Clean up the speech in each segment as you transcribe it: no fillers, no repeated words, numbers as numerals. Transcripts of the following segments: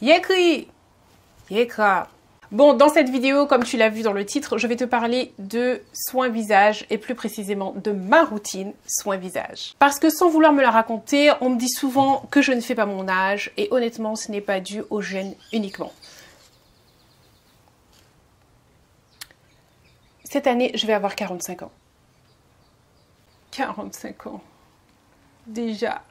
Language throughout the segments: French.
Yekri! Yekra! Bon, dans cette vidéo, comme tu l'as vu dans le titre, je vais te parler de soins visage et plus précisément de ma routine soins visage. Parce que sans vouloir me la raconter, on me dit souvent que je ne fais pas mon âge et honnêtement, ce n'est pas dû aux gènes uniquement. Cette année, je vais avoir 45 ans. 45 ans. Déjà.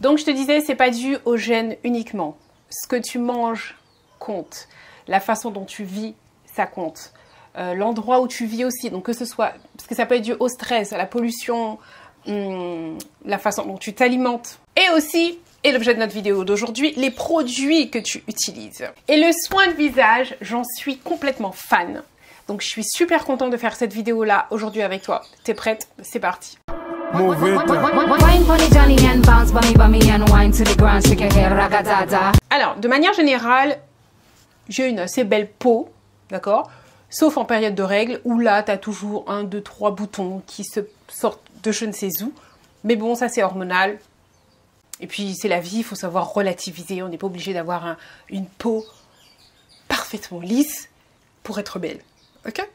Donc je te disais, c'est pas dû aux gènes uniquement. Ce que tu manges compte. La façon dont tu vis, ça compte. L'endroit où tu vis aussi, donc que ce soit, parce que ça peut être dû au stress, à la pollution, la façon dont tu t'alimentes. Et aussi, et l'objet de notre vidéo d'aujourd'hui, les produits que tu utilises. Et le soin de visage, j'en suis complètement fan. Donc je suis super contente de faire cette vidéo là aujourd'hui avec toi. T'es prête? C'est parti. Alors, de manière générale, j'ai une assez belle peau, d'accord? Sauf en période de règles, où là, tu as toujours 1, 2, 3 boutons qui se sortent de je ne sais où. Mais bon, ça c'est hormonal. Et puis c'est la vie, il faut savoir relativiser. On n'est pas obligé d'avoir une peau parfaitement lisse pour être belle, ok?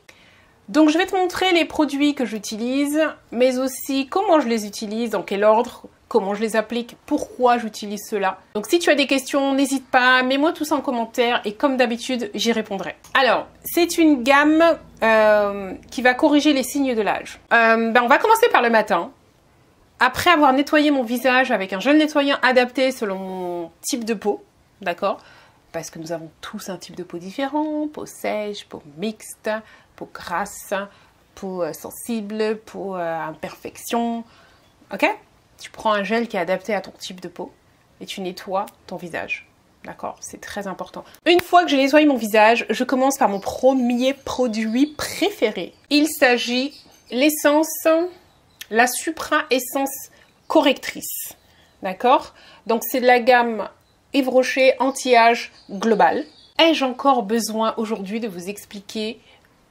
Donc je vais te montrer les produits que j'utilise, mais aussi comment je les utilise, dans quel ordre, comment je les applique, pourquoi j'utilise cela. Donc si tu as des questions, n'hésite pas, mets-moi tout ça en commentaire et comme d'habitude, j'y répondrai. Alors, c'est une gamme qui va corriger les signes de l'âge. On va commencer par le matin. Après avoir nettoyé mon visage avec un gel nettoyant adapté selon mon type de peau, d'accord? Parce que nous avons tous un type de peau différent, peau sèche, peau mixte, peau grasse, peau sensible, peau imperfection, ok? Tu prends un gel qui est adapté à ton type de peau et tu nettoies ton visage, d'accord? C'est très important. Une fois que j'ai nettoyé mon visage, je commence par mon premier produit préféré. Il s'agit l'essence, la Supra Essence Correctrice, d'accord? Donc c'est de la gamme Yves Rocher anti-âge global. Ai-je encore besoin aujourd'hui de vous expliquer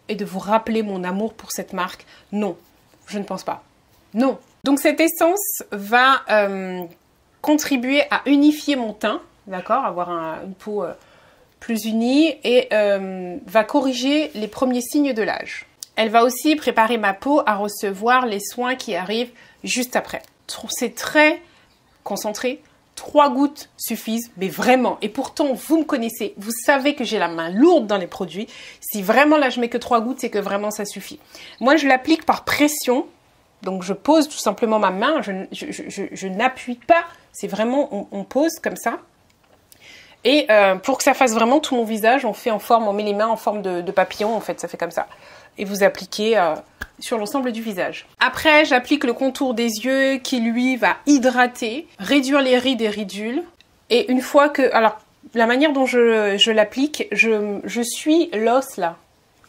et de vous rappeler mon amour pour cette marque? Non, je ne pense pas. Non. Donc cette essence va contribuer à unifier mon teint, d'accord, avoir une peau plus unie et va corriger les premiers signes de l'âge. Elle va aussi préparer ma peau à recevoir les soins qui arrivent juste après. C'est très concentré. 3 gouttes suffisent, mais vraiment. Et pourtant, vous me connaissez, vous savez que j'ai la main lourde dans les produits. Si vraiment là, je mets que 3 gouttes, c'est que vraiment ça suffit. Moi, je l'applique par pression. Donc, je pose tout simplement ma main. Je n'appuie pas. C'est vraiment, on pose comme ça. Et pour que ça fasse vraiment tout mon visage, on met les mains en forme de papillon, en fait. Ça fait comme ça. Et vous appliquez sur l'ensemble du visage. Après, j'applique le contour des yeux qui, lui, va hydrater, réduire les rides et ridules. Et une fois que... Alors, la manière dont je l'applique, je suis l'os, là.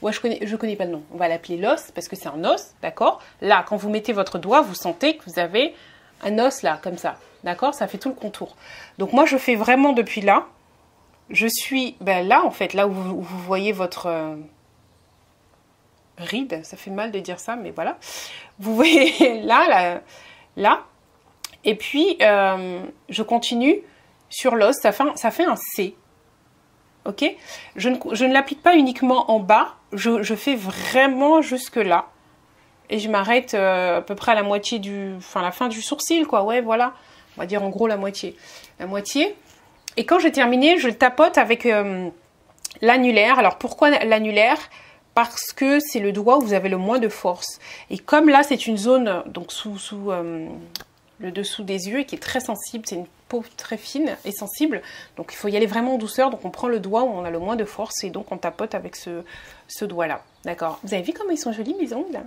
Ouais, je connais pas le nom. On va l'appeler l'os, parce que c'est un os, d'accord? Là, quand vous mettez votre doigt, vous sentez que vous avez un os, là, comme ça. D'accord? Ça fait tout le contour. Donc, moi, je fais vraiment depuis là. Je suis... là, en fait, là où vous voyez votre... ride, ça fait mal de dire ça, mais voilà. Vous voyez là. Et puis, je continue sur l'os, ça fait un C. Ok? Je ne l'applique pas uniquement en bas, je fais vraiment jusque là. Et je m'arrête à peu près à la moitié la fin du sourcil, quoi. Ouais, voilà. On va dire en gros la moitié. La moitié. Et quand j'ai terminé, je le tapote avec l'annulaire. Alors, pourquoi l'annulaire? Parce que c'est le doigt où vous avez le moins de force. Et comme là, c'est une zone donc sous le dessous des yeux qui est très sensible, c'est une peau très fine et sensible, donc il faut y aller vraiment en douceur. Donc on prend le doigt où on a le moins de force et donc on tapote avec ce doigt-là. D'accord? Vous avez vu comment ils sont jolis mes ongles?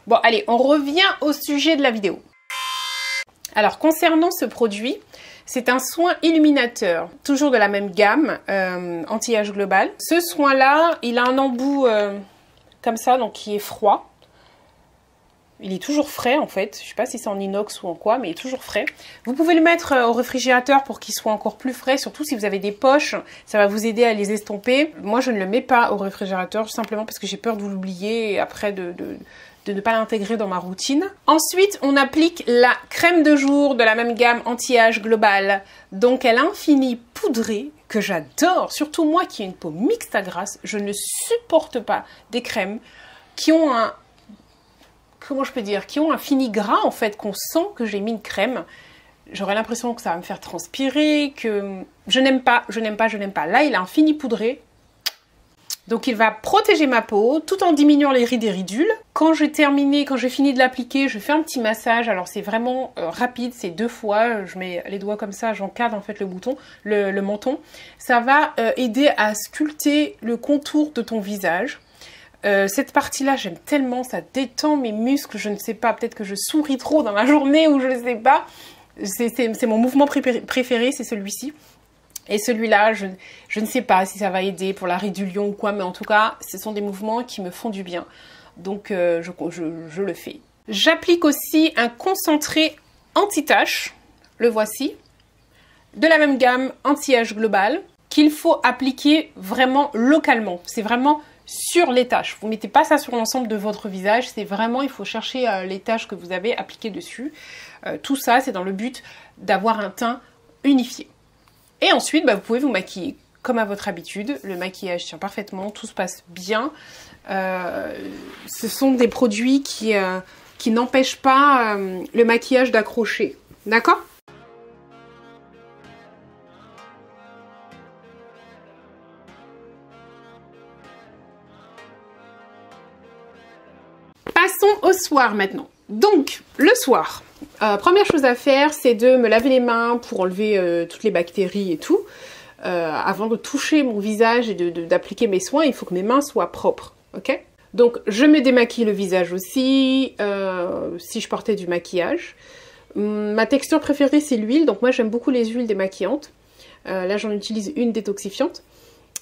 Bon, allez, on revient au sujet de la vidéo. Alors, concernant ce produit, c'est un soin illuminateur, toujours de la même gamme, anti-âge global. Ce soin-là, il a un embout comme ça, donc qui est froid. Il est toujours frais en fait, je ne sais pas si c'est en inox ou en quoi, mais il est toujours frais. Vous pouvez le mettre au réfrigérateur pour qu'il soit encore plus frais, surtout si vous avez des poches, ça va vous aider à les estomper. Moi je ne le mets pas au réfrigérateur, simplement parce que j'ai peur de vous l'oublier et après de de ne pas l'intégrer dans ma routine. Ensuite, on applique la crème de jour de la même gamme anti-âge global. Donc, elle infini poudrée que j'adore. Surtout moi qui ai une peau mixte à grasse, je ne supporte pas des crèmes qui ont un... Comment je peux dire? Qui ont un fini gras en fait, qu'on sent que j'ai mis une crème. J'aurais l'impression que ça va me faire transpirer, que je n'aime pas, je n'aime pas, je n'aime pas. Là, il a un fini poudré. Donc, il va protéger ma peau tout en diminuant les rides et ridules. Quand j'ai fini de l'appliquer, je fais un petit massage. Alors, c'est vraiment rapide, c'est 2 fois. Je mets les doigts comme ça, j'encadre en fait le menton. Ça va aider à sculpter le contour de ton visage. Cette partie-là, j'aime tellement, ça détend mes muscles. Je ne sais pas, peut-être que je souris trop dans la journée ou je ne sais pas. C'est mon mouvement préféré, c'est celui-ci. Et celui-là, je ne sais pas si ça va aider pour la ride du lion ou quoi, mais en tout cas, ce sont des mouvements qui me font du bien. Donc, je le fais. J'applique aussi un concentré anti-tache, le voici, de la même gamme anti-âge global, qu'il faut appliquer vraiment localement. C'est vraiment sur les taches. Vous ne mettez pas ça sur l'ensemble de votre visage, c'est vraiment, il faut chercher les taches que vous avez appliquées dessus. Tout ça, c'est dans le but d'avoir un teint unifié. Et ensuite, vous pouvez vous maquiller comme à votre habitude. Le maquillage tient parfaitement, tout se passe bien. Ce sont des produits qui n'empêchent pas le maquillage d'accrocher. D'accord ? Passons au soir maintenant. Donc, le soir, première chose à faire, c'est de me laver les mains pour enlever toutes les bactéries et tout. Avant de toucher mon visage et d'appliquer mes soins, il faut que mes mains soient propres, ok? Donc, je me démaquille le visage aussi, si je portais du maquillage. Ma texture préférée, c'est l'huile. Donc, moi, j'aime beaucoup les huiles démaquillantes. Là, j'en utilise une détoxifiante.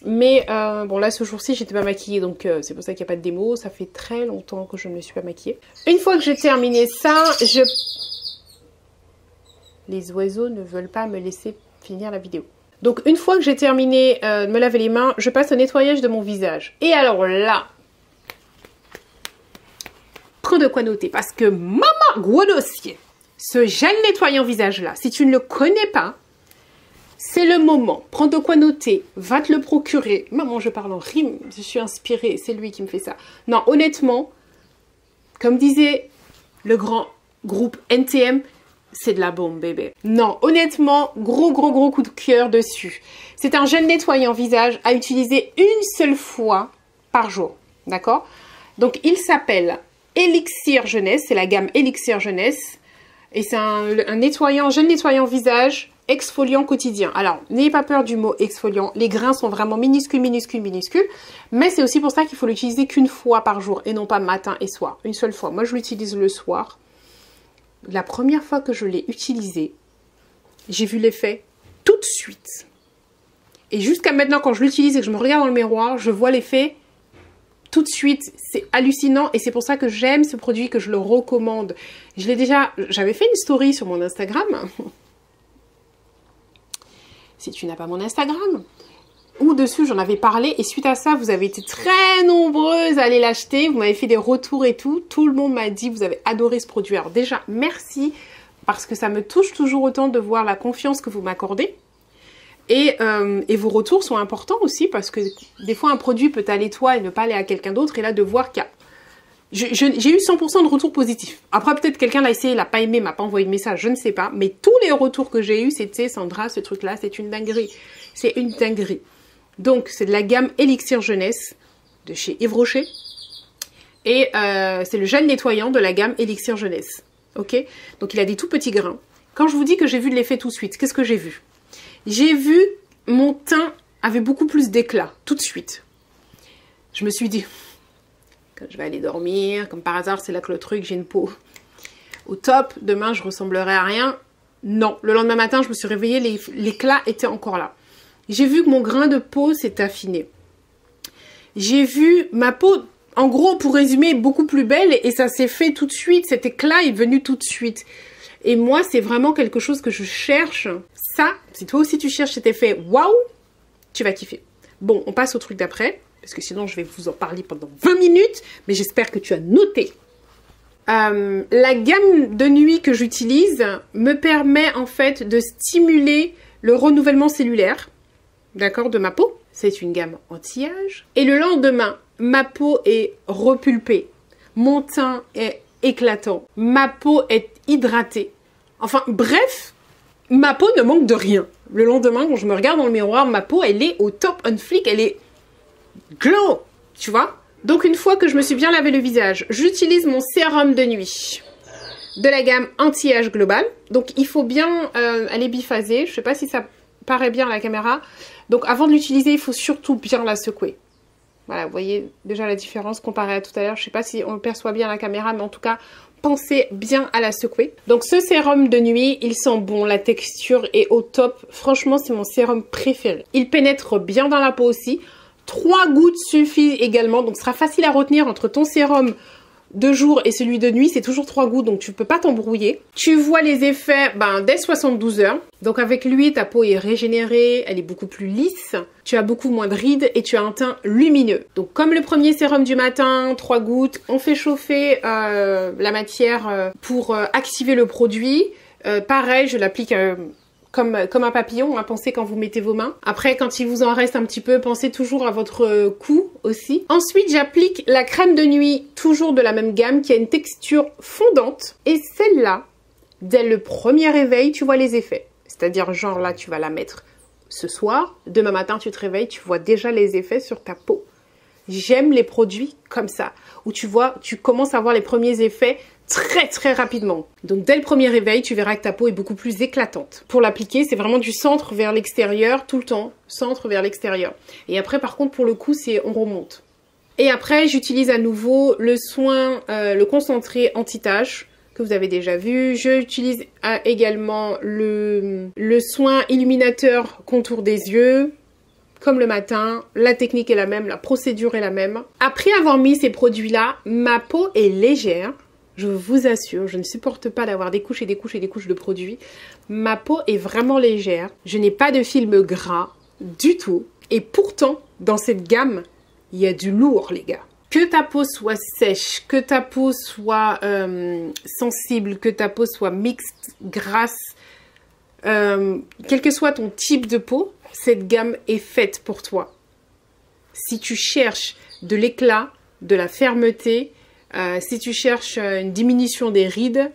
Mais bon là ce jour-ci j'étais pas maquillée donc c'est pour ça qu'il n'y a pas de démo. Ça fait très longtemps que je ne me suis pas maquillée. Une fois que j'ai terminé ça, les oiseaux ne veulent pas me laisser finir la vidéo. Donc une fois que j'ai terminé de me laver les mains, je passe au nettoyage de mon visage. Et alors là, prends de quoi noter parce que maman, gros dossier, ce gel nettoyant visage là, si tu ne le connais pas, c'est le moment. Prends de quoi noter. Va te le procurer. Maman, je parle en rime. Je suis inspirée. C'est lui qui me fait ça. Non, honnêtement, comme disait le grand groupe NTM, c'est de la bombe, bébé. Non, honnêtement, gros coup de cœur dessus. C'est un gel nettoyant visage à utiliser une seule fois par jour. D'accord? Donc, il s'appelle Elixir Jeunesse. C'est la gamme Elixir Jeunesse. Et c'est un gel nettoyant visage exfoliant quotidien. Alors, n'ayez pas peur du mot exfoliant. Les grains sont vraiment minuscules. Mais c'est aussi pour ça qu'il faut l'utiliser qu'une fois par jour et non pas matin et soir. Une seule fois. Moi, je l'utilise le soir. La première fois que je l'ai utilisé, j'ai vu l'effet tout de suite. Et jusqu'à maintenant, quand je l'utilise et que je me regarde dans le miroir, je vois l'effet tout de suite. C'est hallucinant et c'est pour ça que j'aime ce produit, que je le recommande. J'avais fait une story sur mon Instagram. Si tu n'as pas mon Instagram, où dessus j'en avais parlé et suite à ça vous avez été très nombreuses à aller l'acheter, vous m'avez fait des retours et tout le monde m'a dit vous avez adoré ce produit. Alors déjà merci parce que ça me touche toujours autant de voir la confiance que vous m'accordez et vos retours sont importants aussi parce que des fois un produit peut aller toi et ne pas aller à quelqu'un d'autre et là de voir qu'il y a... J'ai eu 100% de retours positifs. Après, peut-être quelqu'un l'a essayé, l'a pas aimé, m'a pas envoyé de message, je ne sais pas. Mais tous les retours que j'ai eus, c'était Sandra, ce truc-là, c'est une dinguerie. C'est une dinguerie. Donc, c'est de la gamme Elixir Jeunesse de chez Yves Rocher. Et c'est le gel nettoyant de la gamme Elixir Jeunesse. Ok? Donc, il a des tout petits grains. Quand je vous dis que j'ai vu de l'effet tout de suite, qu'est-ce que j'ai vu? J'ai vu mon teint avait beaucoup plus d'éclat, tout de suite. Je me suis dit... Quand je vais aller dormir, comme par hasard, c'est là que le truc, j'ai une peau au top. Demain, je ressemblerai à rien. Non, le lendemain matin, je me suis réveillée, l'éclat était encore là. J'ai vu que mon grain de peau s'est affiné. J'ai vu ma peau, en gros, pour résumer, beaucoup plus belle et ça s'est fait tout de suite. Cet éclat est venu tout de suite. Et moi, c'est vraiment quelque chose que je cherche. Ça, si toi aussi tu cherches cet effet, waouh, tu vas kiffer. Bon, on passe au truc d'après. Parce que sinon, je vais vous en parler pendant 20 minutes. Mais j'espère que tu as noté La gamme de nuit que j'utilise me permet en fait de stimuler le renouvellement cellulaire, d'accord, de ma peau. C'est une gamme anti-âge. Et le lendemain, ma peau est repulpée. Mon teint est éclatant. Ma peau est hydratée. Enfin, bref, ma peau ne manque de rien. Le lendemain, quand je me regarde dans le miroir, ma peau, elle est au top on fleek. Elle est glow, tu vois. Donc, une fois que je me suis bien lavé le visage, j'utilise mon sérum de nuit de la gamme anti-âge global. Donc, il faut bien aller biphaser. Je ne sais pas si ça paraît bien à la caméra. Donc, avant de l'utiliser, il faut surtout bien la secouer. Voilà, vous voyez déjà la différence comparée à tout à l'heure. Je ne sais pas si on le perçoit bien à la caméra, mais en tout cas, pensez bien à la secouer. Donc, ce sérum de nuit, il sent bon. La texture est au top. Franchement, c'est mon sérum préféré. Il pénètre bien dans la peau aussi. 3 gouttes suffisent également. Donc, ce sera facile à retenir entre ton sérum de jour et celui de nuit. C'est toujours 3 gouttes, donc tu ne peux pas t'embrouiller. Tu vois les effets dès 72 heures. Donc, avec lui, ta peau est régénérée. Elle est beaucoup plus lisse. Tu as beaucoup moins de rides et tu as un teint lumineux. Donc, comme le premier sérum du matin, 3 gouttes. On fait chauffer la matière pour activer le produit. Pareil, je l'applique comme un papillon, pensez quand vous mettez vos mains. Après, quand il vous en reste un petit peu, pensez toujours à votre cou aussi. Ensuite, j'applique la crème de nuit, toujours de la même gamme, qui a une texture fondante. Et celle-là, dès le premier réveil, tu vois les effets. C'est-à-dire, genre là, tu vas la mettre ce soir. Demain matin, tu te réveilles, tu vois déjà les effets sur ta peau. J'aime les produits comme ça, où tu vois, tu commences à voir les premiers effets très rapidement. Donc dès le premier réveil, tu verras que ta peau est beaucoup plus éclatante. Pour l'appliquer, c'est vraiment du centre vers l'extérieur, tout le temps, centre vers l'extérieur. Et après, par contre, pour le coup, on remonte. Et après, j'utilise à nouveau le soin, le concentré anti-tache, que vous avez déjà vu. J'utilise également le soin illuminateur contour des yeux, comme le matin. La technique est la même, la procédure est la même. Après avoir mis ces produits-là, ma peau est légère. Je vous assure, je ne supporte pas d'avoir des couches et des couches et des couches de produits. Ma peau est vraiment légère. Je n'ai pas de film gras du tout. Et pourtant, dans cette gamme, il y a du lourd, les gars. Que ta peau soit sèche, que ta peau soit sensible, que ta peau soit mixte, grasse, quel que soit ton type de peau, cette gamme est faite pour toi. Si tu cherches de l'éclat, de la fermeté, si tu cherches une diminution des rides,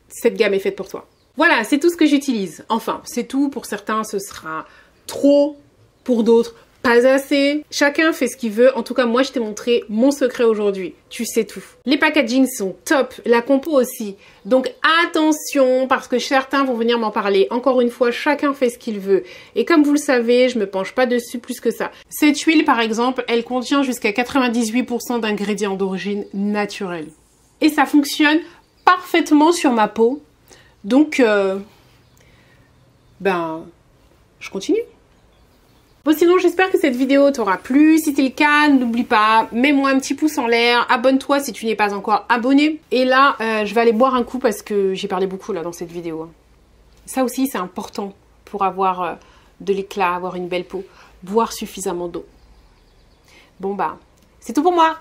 cette gamme est faite pour toi. Voilà, c'est tout ce que j'utilise. Enfin, c'est tout. Pour certains, ce sera trop. Pour d'autres, pas assez. Chacun fait ce qu'il veut. En tout cas, moi, je t'ai montré mon secret aujourd'hui. Tu sais tout. Les packagings sont top. La compo aussi. Donc, attention, parce que certains vont venir m'en parler. Encore une fois, chacun fait ce qu'il veut. Et comme vous le savez, je me penche pas dessus plus que ça. Cette huile, par exemple, elle contient jusqu'à 98% d'ingrédients d'origine naturelle. Et ça fonctionne parfaitement sur ma peau. Donc, je continue. Bon, sinon, j'espère que cette vidéo t'aura plu. Si c'est le cas, n'oublie pas, mets-moi un petit pouce en l'air. Abonne-toi si tu n'es pas encore abonné. Et là, je vais aller boire un coup parce que j'ai parlé beaucoup là dans cette vidéo. Ça aussi, c'est important pour avoir de l'éclat, avoir une belle peau. Boire suffisamment d'eau. Bon, c'est tout pour moi.